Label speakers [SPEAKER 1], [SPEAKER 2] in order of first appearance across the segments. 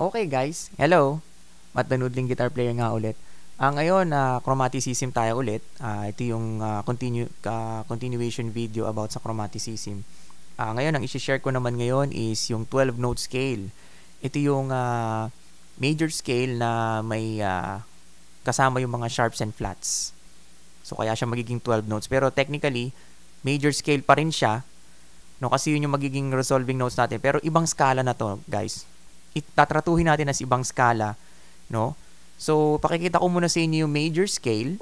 [SPEAKER 1] Okay guys, hello! At the Noodling Guitar Player nga ulit. Ngayon, chromaticism tayo ulit. Ito yung continuation video about sa chromaticism. Ngayon, ang isi-share ko naman ngayon is yung 12-note scale. Ito yung major scale na may kasama yung mga sharps and flats. So, kaya siya magiging 12 notes. Pero technically, major scale pa rin siya. No, kasi yun yung magiging resolving notes natin. Pero ibang skala na to, guys. Tatratuhin natin as ibang skala, no? So, pakikita ko muna sa inyo yung major scale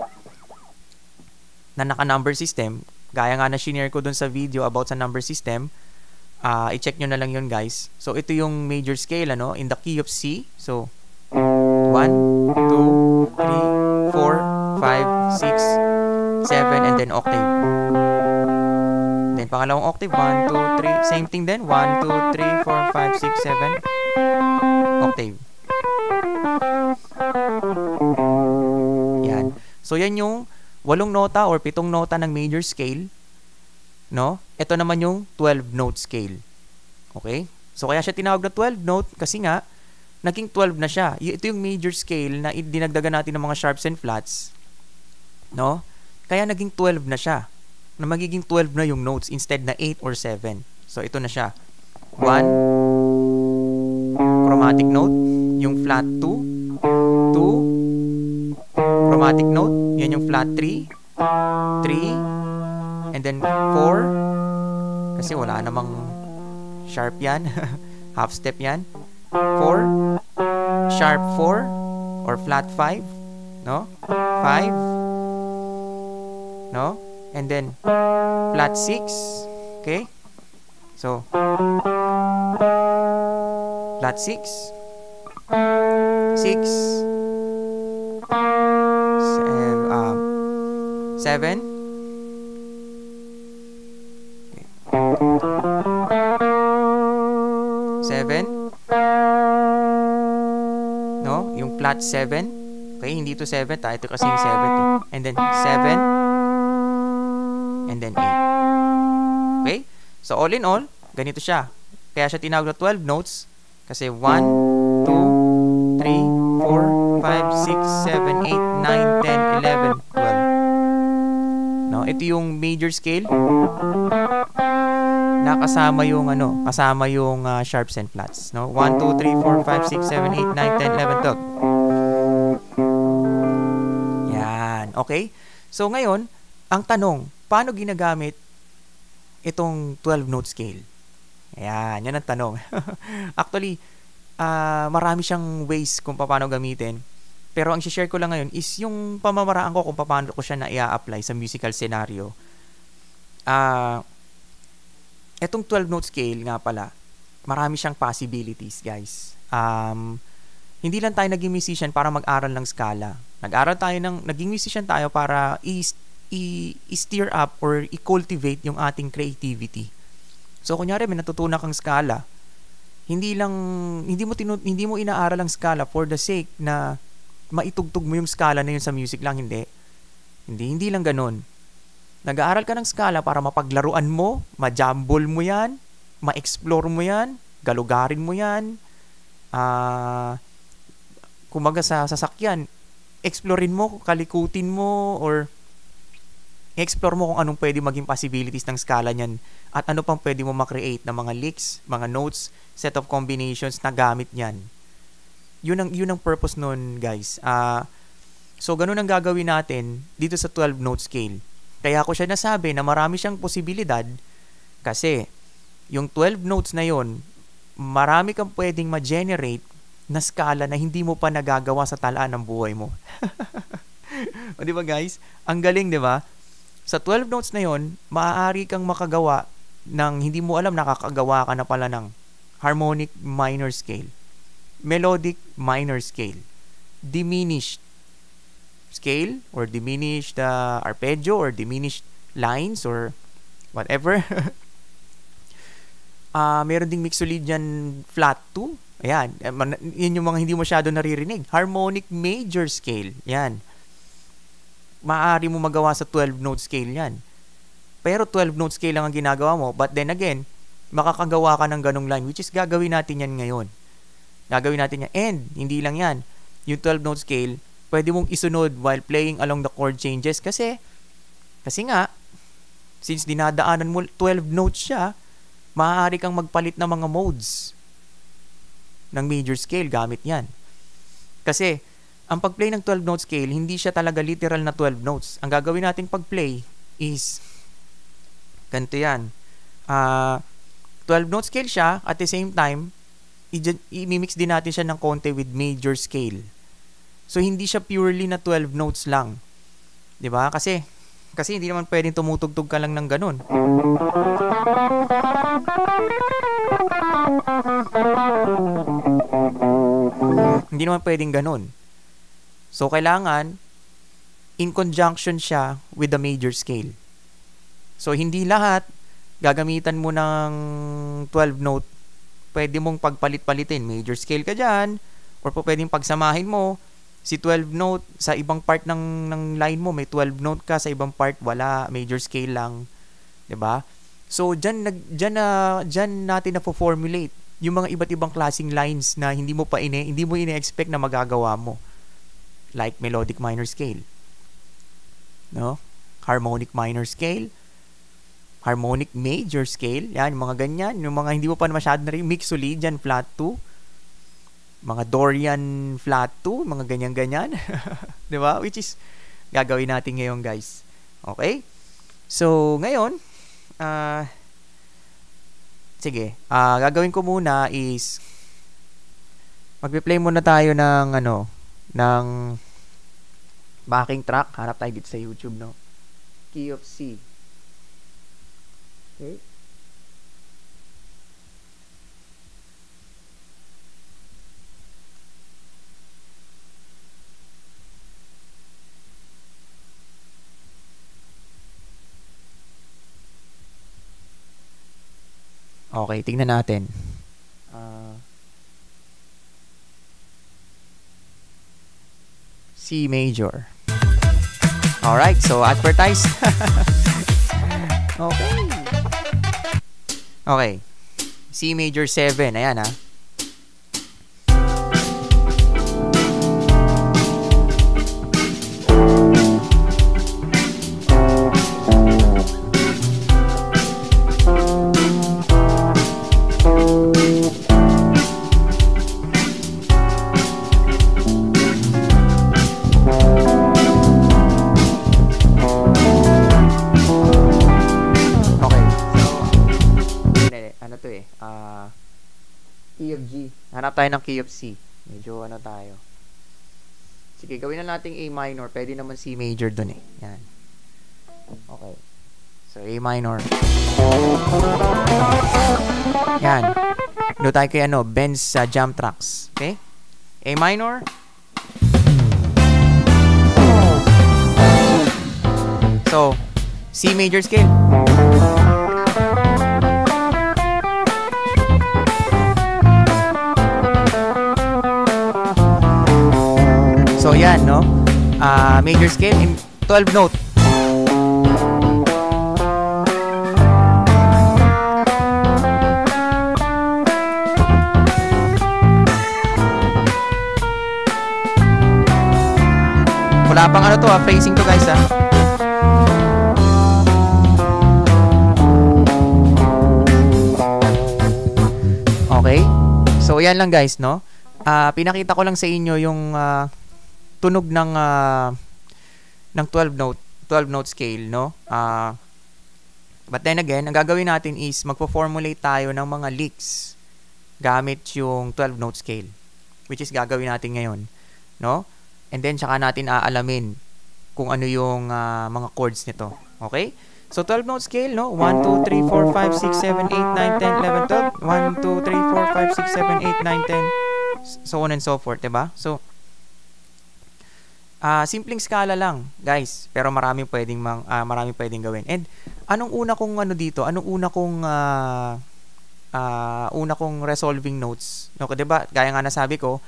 [SPEAKER 1] na naka-number system. Gaya nga na shinare ko dun sa video about sa number system. I-check nyo na lang yun, guys. So, ito yung major scale, ano? In the key of C. So, 1, 2, 3, 4, 5, 6, 7, and then octave. Then, pangalawang octave, 1, 2, 3. Same thing din. 1, 2, 3, 4, 5, 6, 7. Octave. Yan. So, yan yung 8 nota or 7 nota ng major scale. No? Ito naman yung 12-note scale. Okay? So, kaya siya tinawag na 12-note kasi nga, naging 12 na siya. Ito yung major scale na dinagdagan natin ng mga sharps and flats. No? Kaya naging 12 na siya. Na magiging 12 na yung notes instead na 8 or 7. So, ito na siya. 1, chromatic note, yung flat 2, 2, chromatic note, yan yung flat 3, 3, and then 4, kasi wala namang sharp yan, half step yan, 4, sharp 4, or flat 5, no? 5, no? And then flat 6, okay? So, flat 6, 6, 7, okay. 7, no? Yung flat 7, okay? Hindi ito 7, ito kasi yung 7, eh. And then 7, and then 8. Okay? So, all in all, ganito siya. Kaya siya tinawag na 12 notes kasi 1, 2, 3, 4, 5, 6, 7, 8, 9, 10, 11, 12. No? Ito yung major scale na kasama yung kasama yung sharps and flats, no? 1, 2, 3, 4, 5, 6, 7, 8, 9, 10, 11, 12. Yan, okay? So ngayon, ang tanong, paano ginagamit itong 12-note scale? Ayan, yan ang tanong. Actually, marami siyang ways kung paano gamitin. Pero ang share ko lang ngayon is yung pamamaraan ko kung paano ko siya na i-apply sa musical scenario. Itong 12-note scale nga pala, marami siyang possibilities, guys. Hindi lang tayo naging musician para mag-aral ng skala. Naging musician tayo para i-steer up or i-cultivate yung ating creativity. So, kunyari, may natutunan kang skala, hindi mo inaaral ang skala for the sake na maitugtog mo yung skala na yun sa music lang, hindi lang ganun. Nag-aaral ka ng skala para mapaglaruan mo, ma-jumble mo yan, ma-explore mo yan, galugarin mo yan, kumaga sa sasakyan, explorein mo, kalikutin mo, or i-explore mo kung anong pwede maging possibilities ng skala niyan at ano pang pwede mo ma-create na mga licks, mga notes, set of combinations na gamit niyan. Yun ang purpose nun, guys. So, ganun ang gagawin natin dito sa 12-note scale. Kaya ako siya nasabi na marami siyang posibilidad kasi yung 12 notes na yon, marami kang pwedeng ma-generate na skala na hindi mo pa nagagawa sa talaan ng buhay mo. O, di ba, guys? Ang galing, di ba? Sa 12 notes na yon, maaari kang makagawa ng hindi mo alam, nakakagawa ka na pala ng harmonic minor scale, melodic minor scale, diminished scale, or diminished arpeggio, or diminished lines, or whatever. Meron ding Mixolydian flat 2. Ayan, yun yung mga hindi masyado naririnig. Harmonic major scale. Yan. Maaari mo magawa sa 12-note scale yan. Pero 12-note scale lang ang ginagawa mo. But then again, makakagawa ka ng ganong line, which is gagawin natin yan ngayon. Gagawin natin yan. And, hindi lang yan. Yung 12 note scale, pwede mong isunod while playing along the chord changes kasi nga, since dinadaanan mo 12 notes siya, maaari kang magpalit ng mga modes ng major scale gamit yan. Kasi, ang pag-play ng 12 note scale, hindi siya talaga literal na 12 notes. Ang gagawin natin pag-play is, ganito yan. 12 note scale siya, at the same time, i-mix din natin siya ng konti with major scale. So, hindi siya purely na 12 notes lang. 'Di ba? Kasi hindi naman pwedeng tumutugtog ka lang ng ganun. Hindi naman pwedeng ganun. So, kailangan in conjunction siya with the major scale. So, hindi lahat gagamitan mo ng 12 note. Pwede mong pagpalit-palitin. Major scale ka dyan. Or pwedeng pagsamahin mo si 12 note sa ibang part ng line mo. May 12 note ka, sa ibang part wala. Major scale lang. 'Di ba? So, dyan natin na-formulate yung mga iba't ibang klaseng lines na hindi mo ine-expect na magagawa mo. Like melodic minor scale. No? Harmonic minor scale. Harmonic major scale. Yan, yung mga ganyan. Yung mga hindi mo pa masyado na rin. Mixolydian flat 2. Mga Dorian flat 2. Mga ganyan-ganyan. Diba? Which is, gagawin natin ngayon, guys. Okay? So, ngayon, sige. Gagawin ko muna is, magpe-play muna tayo ng, ng backing track. Hanap tayo dito sa YouTube, no? Key of C. Okay. Okay, tingnan natin. C major. Alright, so advertise. Okay. Okay. C major 7. Ayan, ha. Key of G. Hanap tayo ng key of C. Medyo tayo. Sige, gawin na nating A minor. Pwede naman C major dun eh. Yan. Okay. So, A minor. Yan. Doon tayo kay Benz jam tracks. Okay? A minor. So, C major scale. So, yan, no? Major scale in 12 note. Wala pang phrasing to, guys, ha? Okay? So, yan lang, guys, no? Pinakita ko lang sa inyo yung tunog ng 12 note scale, no? But then again, ang gagawin natin is magpo-formulate tayo ng mga licks gamit yung 12 note scale, which is gagawin natin ngayon, no? And then saka natin aalamin kung ano yung mga chords nito. Okay? So 12 note scale, no? 1 2 3 4 5 6 7 8 9 10 11 12. 1 2 3 4 5 6 7 8 9 10, so on and so forth, diba? So simpleng skala lang, guys, pero maraming pwedeng gawin. And anong una kong dito? Anong una kong resolving notes? No, 'di ba? Gaya nga nasabi ko,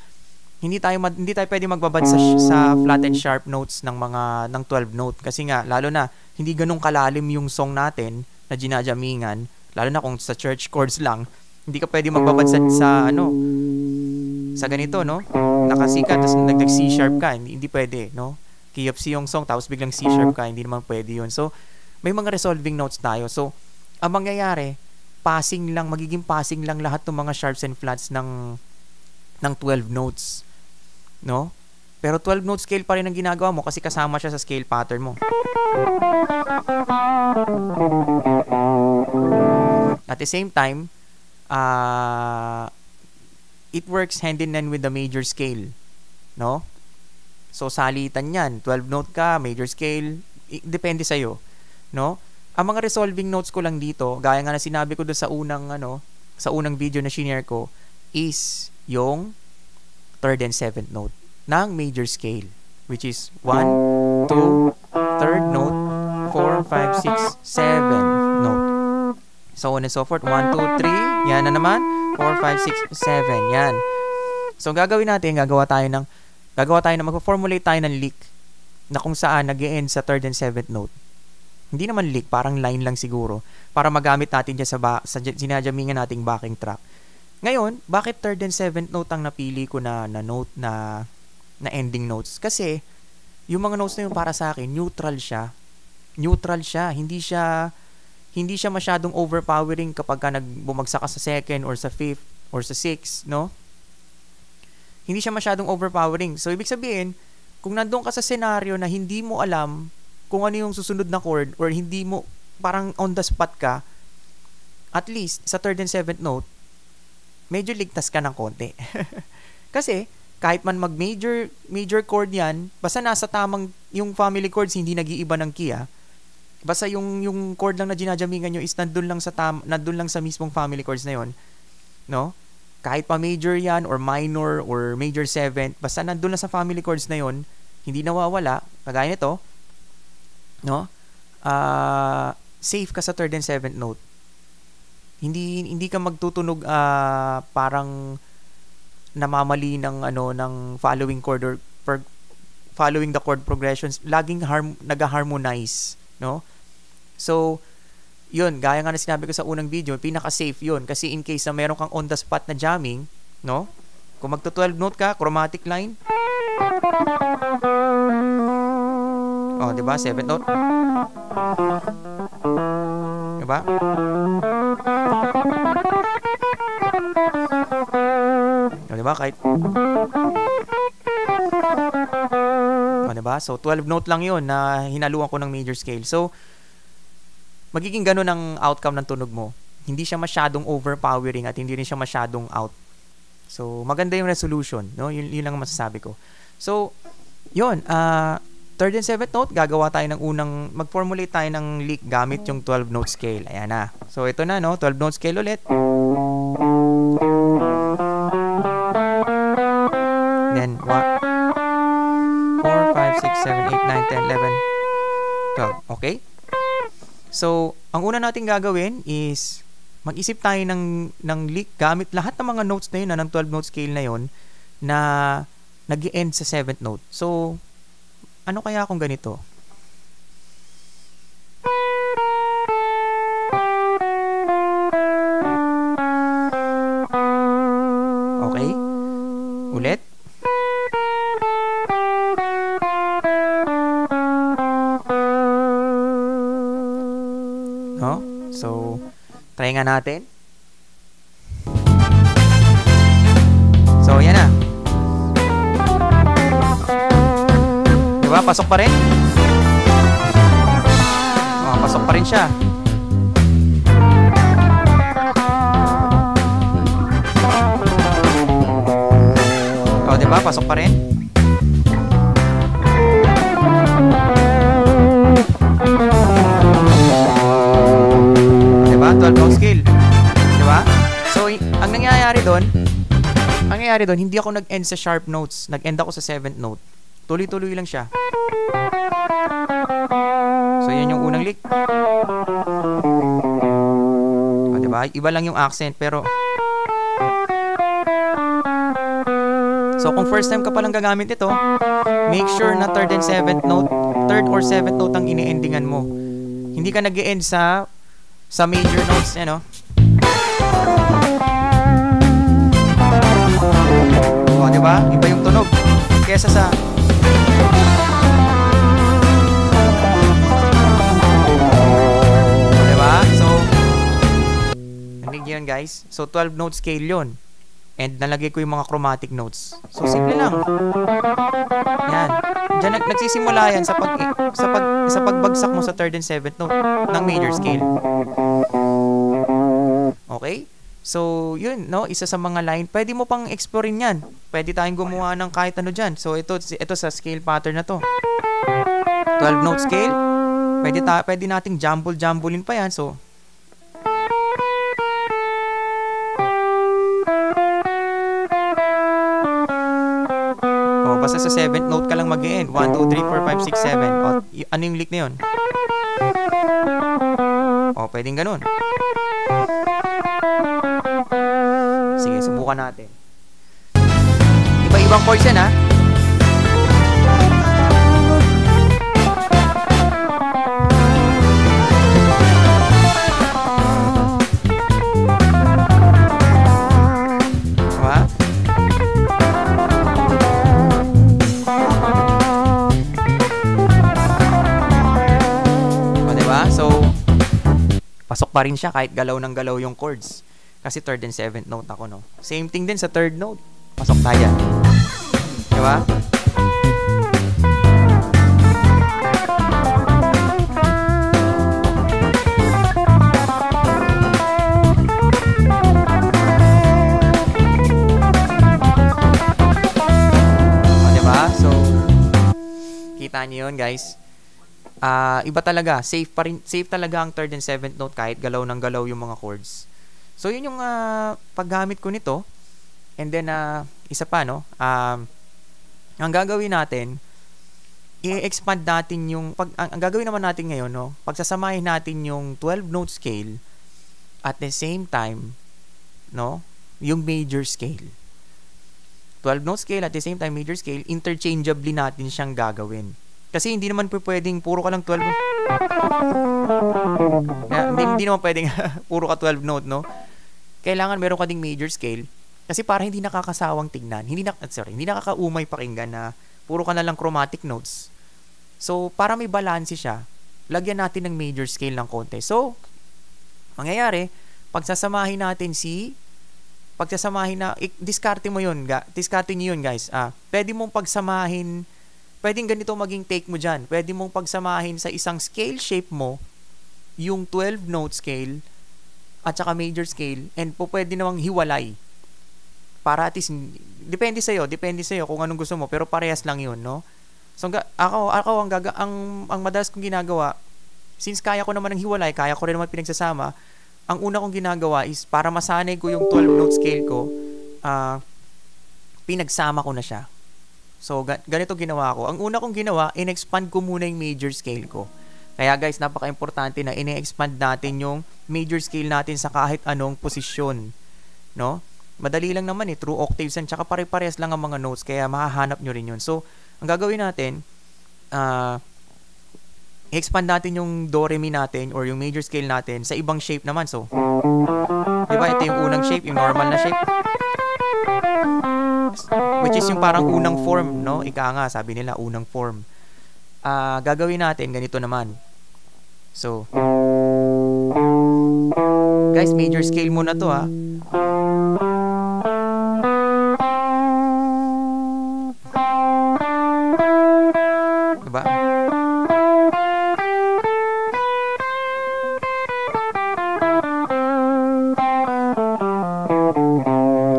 [SPEAKER 1] hindi tayo pwedeng magbabad sa flat and sharp notes ng 12 note kasi nga lalo na hindi ganun kalalim yung song natin na ginajamingan, lalo na kung sa church chords lang, hindi ka pwedeng magbabad sa sa ganito, no? Naka-C ka, tapos nagdag-C sharp ka, hindi pwede, no? Key of C yung song, tapos biglang C sharp ka, hindi naman pwede yun. So, may mga resolving notes tayo. So, ang mangyayari, magiging passing lang lahat ng mga sharps and flats ng 12 notes, no? Pero 12 note scale pa rin ang ginagawa mo kasi kasama siya sa scale pattern mo. At the same time, it works hand in hand with the major scale, no? So, salitan yan. 12 note ka, major scale, depende sa'yo, no? Ang mga resolving notes ko lang dito, gaya nga na sinabi ko doon sa unang video na shinare ko, is yung 3rd and 7th note ng major scale, which is 1, 2, 3rd note, 4, 5, 6, 7 note. So on and so forth. 1, 2, 3. Yan na naman. 4, 5, 6, 7. Yan. So gagawin natin, mag-formulate tayo ng lick na kung saan nag-e-end sa 3rd and 7th note. Hindi naman lick, parang line lang siguro para magamit natin dyan sa sinajamingan nating backing track. Ngayon, bakit 3rd and 7th note ang napili ko na note na ending notes? Kasi yung mga notes na yun para sa akin, neutral siya. Hindi siya masyadong overpowering kapag ka bumagsak ka sa 2nd or sa 5th or sa 6th, no? Hindi siya masyadong overpowering. So, ibig sabihin, kung nandun ka sa senaryo na hindi mo alam kung ano yung susunod na chord or hindi mo, parang on the spot ka, at least sa 3rd and 7th note, medyo ligtas ka ng konti. Kasi, kahit man major chord yan, basta nasa tamang, yung family chords, hindi nag-iiba ng key, basta yung chord lang na ginajamingan nyo is nandun lang sa mismong family chords na yon, no? Kahit pa major yan, or minor, or major 7th, basta nandun lang sa family chords na yon, hindi nawawala, kagaya nito, no? Safe ka sa 3rd and 7th note. Hindi ka magtutunog parang namamali ng following chord or following the chord progressions, laging nag-harmonize, no? So, yun, gaya nga na sinabi ko sa unang video, pinaka-safe yun kasi in case na meron kang on the spot na jamming, no? Kung magto-12 note ka, chromatic line, oh, diba? 7th note, diba? O, diba? Kahit o, diba? So, 12 note lang yun na hinaluan ko ng major scale. So, magiging ganun ang outcome ng tunog mo. Hindi siya masyadong overpowering at hindi rin siya masyadong out. So, maganda yung resolution, no? Yun lang ang masasabi ko. So, yun. 3rd and 7th note, mag-formulate tayo ng lick gamit yung 12 note scale. Ayan na. So, ito na, no? 12 note scale ulit. Then, 4, 5, 6, 7, 8, 9, 10, 11, 12. Okay? So, ang una natin gagawin is mag-isip tayo ng lick gamit lahat ng mga notes na yun, ng 12 note scale na yun, na nag-i-end sa 7th note. So, ano kaya kung ganito? Okay? Ulit? No? So, try nga natin. So, yan na. Diba? Pasok pa rin? Oh, pasok pa rin siya. Oh, diba? Pasok pa rin? Diba? 12 note scale. Diba? So, ang nangyayari doon, hindi ako nag-end sa sharp notes. Nag-end ako sa 7th note. Tuloy-tuloy lang siya. So, yan yung unang lick. O, diba? Iba lang yung accent, pero so, kung first time ka palang gagamit ito, make sure na 3rd and 7th note, 3rd or 7th note ang ini-endingan mo. Hindi ka nag-e-end sa major notes, no? Diba? Iba yung tunog. Kesa sa... Diba? So, narinig yun guys. So, 12 note scale yun. And nalagay ko yung mga chromatic notes. So, simple lang. Yan. Diyan nagsisimula yan sa pagbagsak mo sa 3rd and 7th note ng major scale. Okay? So, yun, no? Isa sa mga line. Pwede mo pang explorein yan. Pwede tayong gumawa ng kahit ano dyan. So, ito sa scale pattern na to. 12 note scale. Pwede nating jumble-jumblein pa yan. So, basta sa 7th note ka lang mag-e-end. 1, 2, 3, 4, 5, 6, 7. O, ano yung lick na yun? O, pwedeng ganun. Sige, subukan natin. Iba-ibang chords yan, ha? Pasok pa rin siya kahit galaw ng galaw yung chords. Kasi 3rd and 7th note ako, no? Same thing din sa 3rd note. Pasok tayo. Diba? O, diba? So, kita niyo yun, guys. Iba talaga, safe talaga ang 3rd and 7th note kahit galaw ng galaw yung mga chords. So yun yung paggamit ko nito. And then isa pa, no, ang gagawin natin, i-expand natin yung ang gagawin naman natin ngayon, no, pagsasamahin natin yung 12 note scale at the same time, no, yung major scale. 12 note scale at the same time major scale, interchangeably natin siyang gagawin. Kasi hindi naman pwedeng puro ka lang 12. Hindi naman pwedeng puro ka 12 note, no? Kailangan meron ka ding major scale kasi para hindi nakakasawang tignan. Hindi nakakaumay pakinggan na puro ka na lang chromatic notes. So, para may balance siya, lagyan natin ng major scale ng konti. So, mangyayari, pagsasamahin na, diskarte mo yun, diskarte nyo yun, guys. Pwede mong pagsamahin. Pwedeng ganito maging take mo dyan. Pwede mong pagsamahin sa isang scale shape mo yung 12 note scale at saka major scale and pwede namang hiwalay. Para at least, depende sa'yo kung anong gusto mo, pero parehas lang yun, no? So, ako ang madalas kong ginagawa, since kaya ko naman ng hiwalay, kaya ko rin naman pinagsasama, ang una kong ginagawa is para masanay ko yung 12 note scale ko, pinagsama ko na siya. So, ganito ginawa ko. Ang una kong ginawa, in-expand ko muna yung major scale ko. Kaya guys, napaka-importante na in-expand natin yung major scale natin sa kahit anong posisyon. No? Madali lang naman true octaves yan, tsaka pare-parehas lang ang mga notes, kaya mahahanap nyo rin yun. So, ang gagawin natin, i-expand natin yung do, re, mi natin, or yung major scale natin sa ibang shape naman. So, diba, ito yung unang shape, yung normal na shape. Which is yung parang unang form, no? Ika nga, sabi nila, unang form. Gagawin natin, ganito naman. So, guys, major scale muna to, ha? Diba?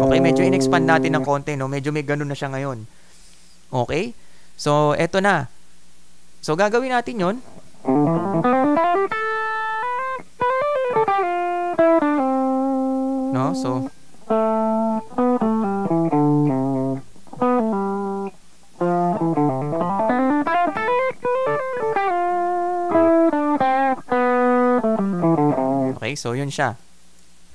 [SPEAKER 1] Okay, medyo in-expand natin ng konti, no? Medyo may ganun na siya ngayon. Okay? So, eto na. So, gagawin natin yon. No? So, okay, so yun siya.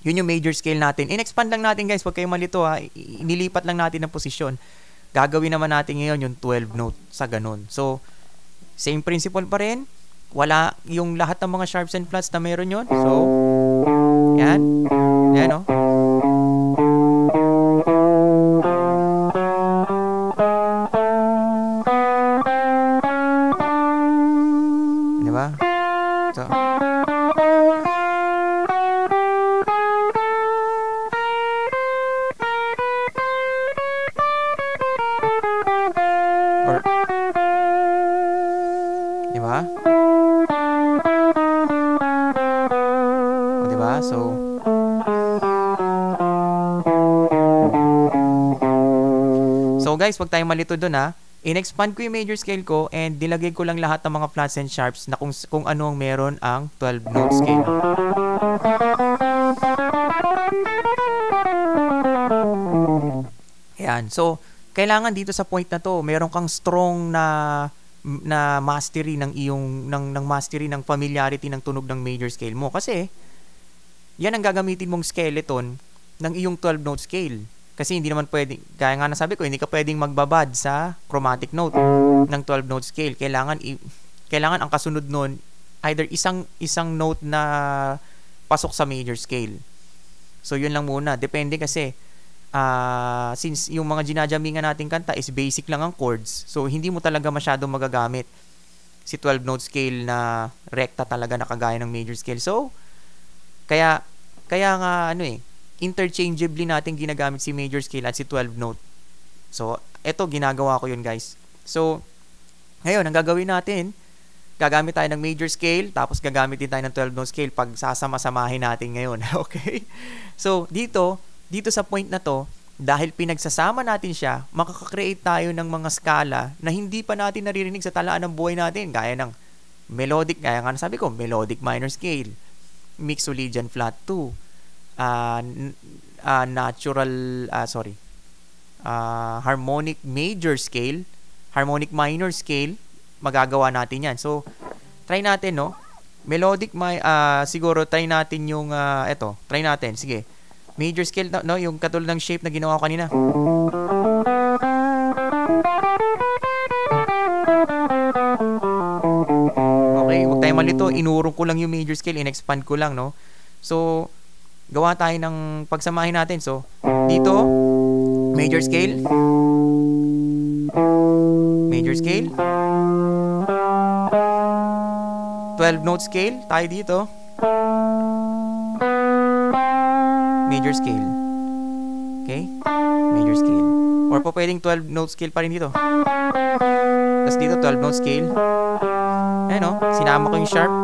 [SPEAKER 1] Yun yung major scale natin. In-expand lang natin, guys. Huwag kayong malito, ha. Inilipat lang natin ng posisyon. Gagawin naman natin ngayon yung 12 note sa ganun. So, same principle pa rin. Wala yung lahat ng mga sharps and flats na meron yun. So, yan. Yan, no? ba? O, diba? So guys, wag tayong malito dun ha. In-expand ko yung major scale ko and nilagay ko lang lahat ng mga flats and sharps na kung ano ang meron ang 12 note scale. Ayan. So, kailangan dito sa point na to, meron kang strong na mastery ng iyong mastery ng familiarity ng tunog ng major scale mo kasi yan ang gagamitin mong skeleton ng iyong 12 note scale. Kasi hindi naman pwedeng, gaya nga nasabi ko, hindi ka pwedeng magbabad sa chromatic note ng 12 note scale. Kailangan ang kasunod nun either isang note na pasok sa major scale. So yun lang muna. Depende kasi since yung mga ginajamingan nating kanta is basic lang ang chords. So hindi mo talaga masyadong magagamit si 12 note scale na rekta talaga na kagaya ng major scale. So kaya nga interchangeably natin ginagamit si major scale at si 12 note. So, eto ginagawa ko yun guys. So, ngayon, ang gagawin natin, gagamit tayo ng major scale, tapos gagamit din tayo ng 12 note scale pag sasama-samahin natin ngayon. Okay? So, dito sa point na to, dahil pinagsasama natin siya, makaka-create tayo ng mga skala na hindi pa natin naririnig sa talaan ng buhay natin. Gaya ng melodic, gaya nga nasabi ko, melodic minor scale, mixolydian flat 2, harmonic major scale, harmonic minor scale, magagawa natin yan. So, try natin, no? Melodic, siguro, try natin yung, try natin, sige. Major scale, no? Yung katulad ng shape na ginawa ko kanina. Okay, huwag tayong malito. Inurong ko lang yung major scale, in-expand ko lang, no? So, gawa tayo ng pagsamahin natin. So, dito, major scale, major scale, 12 note scale, tayo dito, major scale. Okay? Major scale. Or po pwedeng 12 note scale pa rin dito. Tapos dito, 12 note scale. Ayan o, sinama ko yung sharp.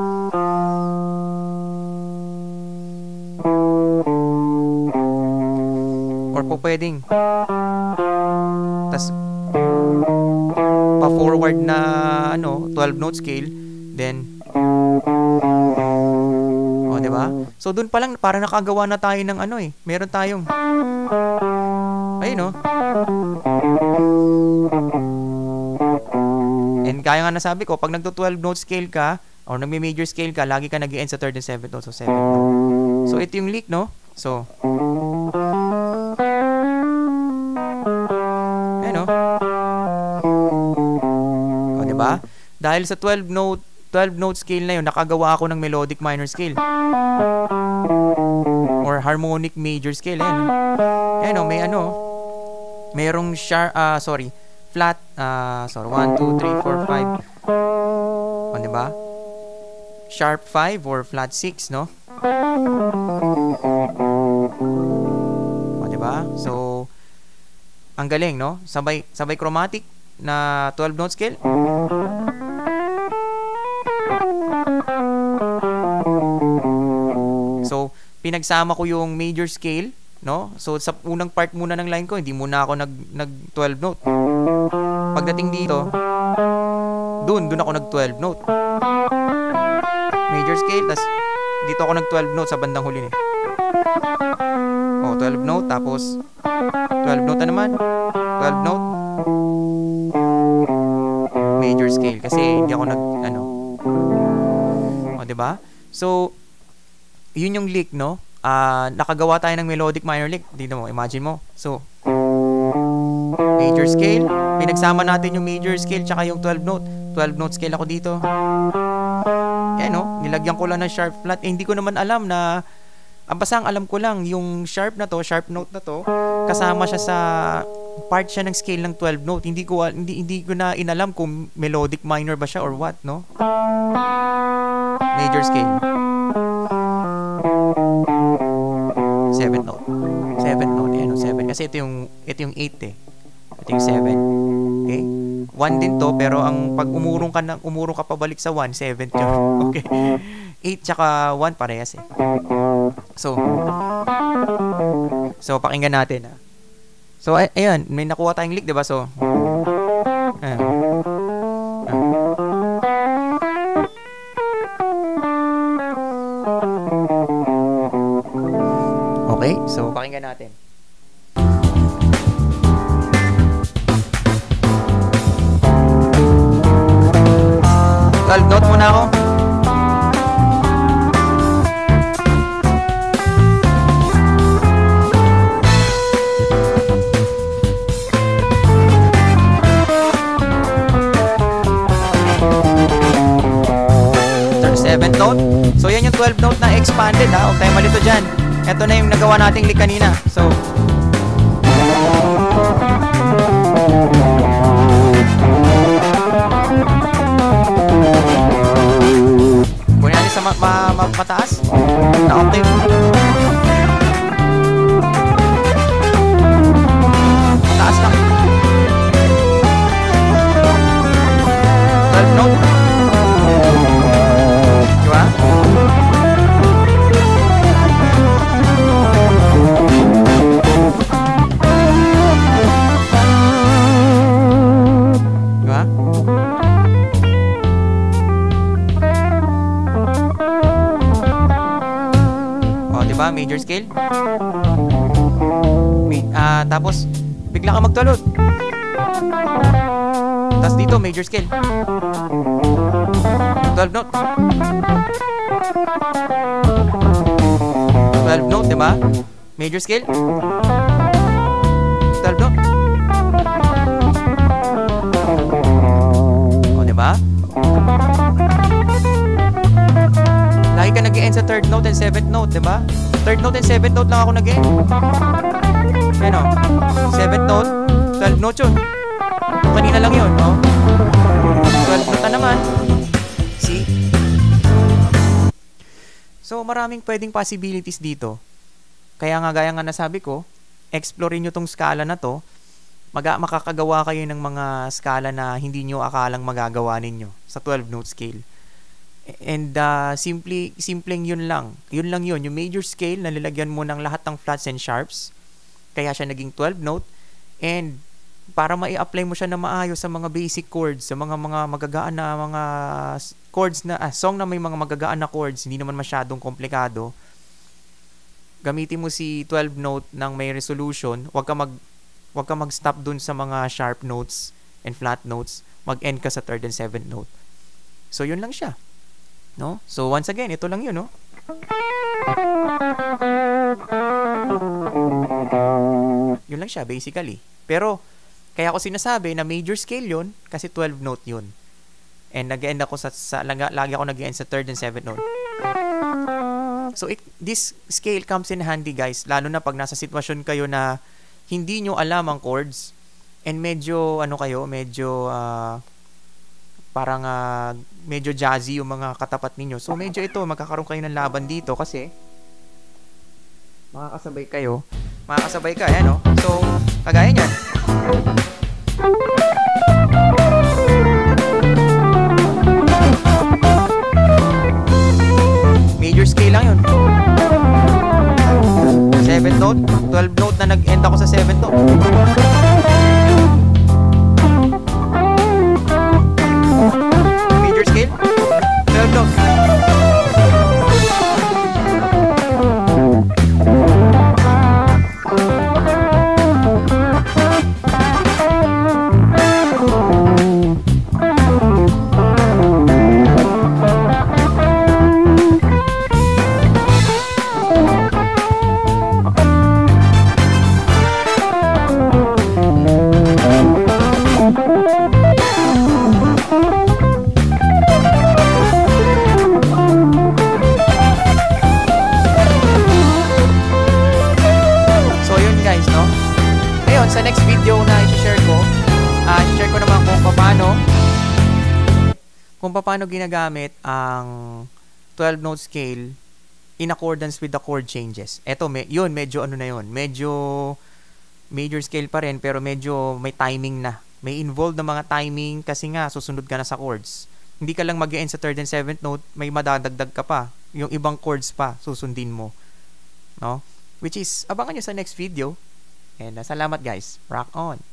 [SPEAKER 1] Or po pwedeng tas pa-forward na 12 note scale, then diba? So dun pa lang para nakagawa na tayo ng meron tayong ayun and kaya nga nasabi ko, pag nagto 12 note scale ka or nagme-major scale ka, lagi ka nag-i-end sa third and seventh note, so 7th note. So ito yung lick, no? So diba? Dahil sa 12 note scale na yun, nakagawa ako ng melodic minor scale or harmonic major scale. Ayan, may merong flat, 1, 2, 3, 4, 5. Diba? Sharp 5 or flat 6, no? Diba? So, ang galing, no? Sabay chromatic na 12 note scale. So, pinagsama ko yung major scale, no? So, sa unang part muna ng line ko, hindi muna ako nag 12 note. Pagdating dito, dun ako nag 12 note. Major scale, tas dito ako nag 12 note sa bandang huli. 12 note, tapos 12 note na naman, 12 note, major scale, kasi hindi ako diba? So, yun yung lick, no? Nakagawa tayo ng melodic minor lick. Dito mo, imagine mo. So, major scale, pinagsama natin yung major scale tsaka yung 12 note. 12 note scale ako dito. Yan, no? Nilagyan ko lang ng sharp flat. Hindi ko naman alam na, basta ang alam ko lang, yung sharp note na to, kasama siya sa part siya ng scale ng 12 note. Hindi ko na inalam kung melodic minor ba siya or what, no? Major scale. 7th note. 7th note. 7. Kasi ito yung 8 eh. Ito yung 7. Okay? 1 din to, pero ang pag umurong ka pabalik sa 1, 7th yun. Okay. 8 tsaka 1 parehas eh. So pakinggan natin ah. So ayun, may nakuha tayong lick, 'di ba? So ayan. Okay, so pakinggan natin. 12 note muna ako. Third 7th note. So yan yung 12 note na expanded ha. Huwag tayong malito dyan. Ito na yung nagawa nating lick kanina. So kunin natin sa mataas na octave. Mataas lang. 12 note. Diba? Major scale. Tapos bigla ka magtulot. Tapos dito major scale. 12 note. 12 note, diba? Major scale. 12 note. O, diba? Lagi ka nag-end sa 3rd note and 7th note, diba? 3rd note and 7th note lang ako nag-end. Ayan o. 7th note, 12 note yun. Kanina lang yun, no? 12 note na naman. See? So, maraming pwedeng possibilities dito. Kaya nga, gaya nga nasabi ko, explore nyo tong skala na to. Makakagawa kayo ng mga skala na hindi nyo akalang magagawa ninyo sa 12 note scale. And simpleng yun lang. Yun lang yun. Yung major scale, nalalagyan mo ng lahat ng flats and sharps. Kaya siya naging 12 note. And para mai-apply mo siya na maayos sa mga basic chords, sa mga magagaan na mga chords na song na may mga magagaan na chords, hindi naman masyadong komplikado. Gamitin mo si 12 note ng may resolution. Huwag ka mag-stop dun sa mga sharp notes and flat notes. Mag-end ka sa 3rd and 7th note. So yun lang siya. No? So once again, ito lang yun, no? Yun lang siya basically. Pero kaya ako sinasabi na major scale yun kasi 12 note yun. And nag-end ako lagi ako nag-end sa 3rd and 7th note. So this scale comes in handy, guys, lalo na pag nasa sitwasyon kayo na hindi nyo alam ang chords and medyo parang medyo jazzy yung mga katapat ninyo. So medyo ito, magkakaroon kayo ng laban dito kasi makakasabay ka, yan, no? So, kagaya niyan. Major scale lang yun. 7th note, 12 note na nag-end ako sa 7th note. Major scale, 12 note. Sa next video na i-share ko naman kung paano ginagamit ang 12 note scale in accordance with the chord changes. Eto, medyo ano na yun, medyo major scale pa rin pero medyo may timing na. May involved na mga timing kasi nga susunod ka na sa chords. Hindi ka lang mag-end sa 3rd and 7th note, may madadagdag ka pa. Yung ibang chords pa susundin mo, no? Which is abangan nyo sa next video. And salamat guys. Rock on.